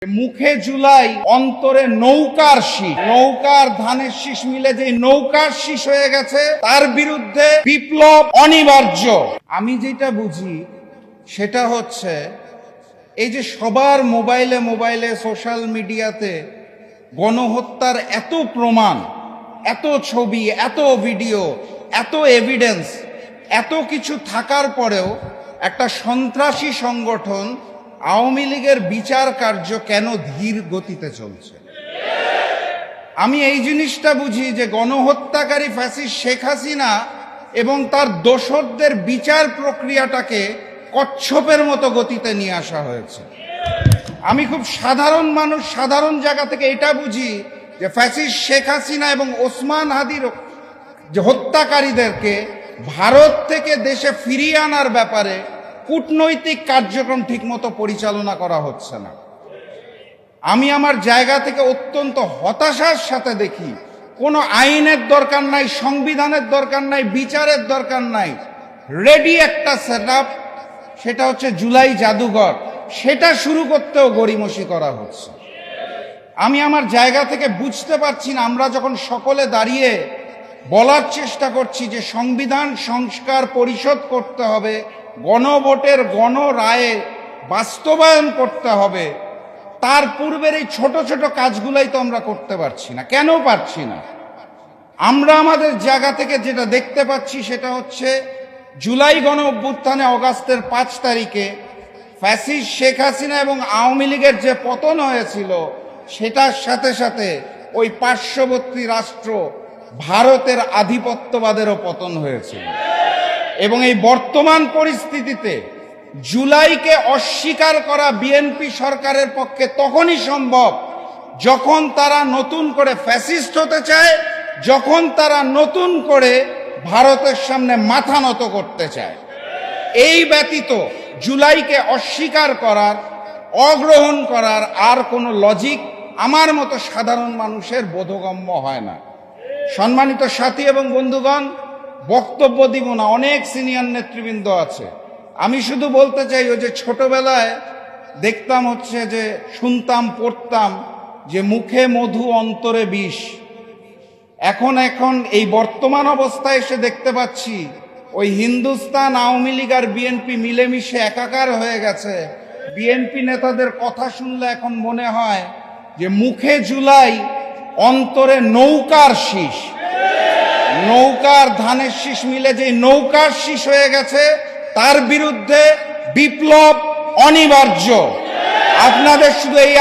মুখে জুলাই অন্তরে নৌকার শীষ, নৌকার ধানের শীষ মিলে যে নৌকার শীষ হয়ে গেছে, তার বিরুদ্ধে বিপ্লব অনিবার্য। আমি যেটা বুঝি সেটা হচ্ছে এই যে সবার মোবাইলে সোশ্যাল মিডিয়াতে গণহত্যার এত প্রমাণ, এত ছবি, এত ভিডিও, এত এভিডেন্স, এত কিছু থাকার পরেও একটা সন্ত্রাসী সংগঠন আওয়ামী লীগের বিচার কার্য কেন ধীর গতিতে চলছে? আমি এই জিনিসটা বুঝি যে গণহত্যাকারী ফ্যাসিস্ট শেখ হাসিনা এবং তার দোসরদের বিচার প্রক্রিয়াটাকে কচ্ছপের মতো গতিতে নিয়ে আসা হয়েছে। আমি খুব সাধারণ মানুষ, সাধারণ জায়গা থেকে এটা বুঝি যে ফ্যাসিস্ট শেখ হাসিনা এবং ওসমান হাদির যে হত্যাকারীদেরকে ভারত থেকে দেশে ফিরিয়ে আনার ব্যাপারে কূটনৈতিক কার্যক্রম ঠিকমতো পরিচালনা করা হচ্ছে না। আমি আমার জায়গা থেকে অত্যন্ত হতাশার সাথে দেখি কোনো আইনের দরকার নাই, সংবিধানের দরকার নাই, বিচারের দরকার নাই, রেডি একটা সেটআপ, সেটা হচ্ছে জুলাই জাদুঘর, সেটা শুরু করতেও গড়িমসি করা হচ্ছে। আমি আমার জায়গা থেকে বুঝতে পারছি না, আমরা যখন সকলে দাঁড়িয়ে বলার চেষ্টা করছি যে সংবিধান সংস্কার পরিষদ করতে হবে, গণভোটের গণরায়ে বাস্তবায়ন করতে হবে, তার পূর্বের এই ছোট ছোট কাজগুলাই তো আমরা করতে পারছি না। কেন পারছি না? আমরা আমাদের জায়গা থেকে যেটা দেখতে পাচ্ছি সেটা হচ্ছে জুলাই গণ অভ্যুত্থানে অগাস্টের 5 তারিখে ফ্যাসিস্ট শেখ হাসিনা এবং আওয়ামী লীগের যে পতন হয়েছিল, সেটার সাথে সাথে ওই পার্শ্ববর্তী রাষ্ট্র ভারতের আধিপত্যবাদেরও পতন হয়েছিল। এবং এই বর্তমান পরিস্থিতিতে জুলাইকে অস্বীকার করা বিএনপি সরকারের পক্ষে তখনই সম্ভব যখন তারা নতুন করে ফ্যাসিস্ট হতে চায়, যখন তারা নতুন করে ভারতের সামনে মাথা নত করতে চায়। এই ব্যতীত জুলাইকে অস্বীকার করার, অগ্রহণ করার আর কোনো লজিক আমার মতো সাধারণ মানুষের বোধগম্য হয় না। সম্মানিত সাথী এবং বন্ধুগণ, বক্তব্য দিব না, অনেক সিনিয়র নেতৃবৃন্দ আছে। আমি শুধু বলতে চাই, ওই যে ছোটবেলায় দেখতাম হচ্ছে যে শুনতাম, পড়তাম যে মুখে মধু অন্তরে বিষ। এখন এই বর্তমান অবস্থায় এসে দেখতে পাচ্ছি ওই হিন্দুস্তান আওয়ামী লীগ আর বিএনপি মিলেমিশে একাকার হয়ে গেছে। বিএনপি নেতাদের কথা শুনলে এখন মনে হয় যে মুখে জুলাই অন্তরে নৌকার শীষ, নৌকার ধানের শীষ মিলে যে নৌকার শীষ হয়ে গেছে, তার বিরুদ্ধে বিপ্লব অনিবার্য। আপনাদের শুধু এই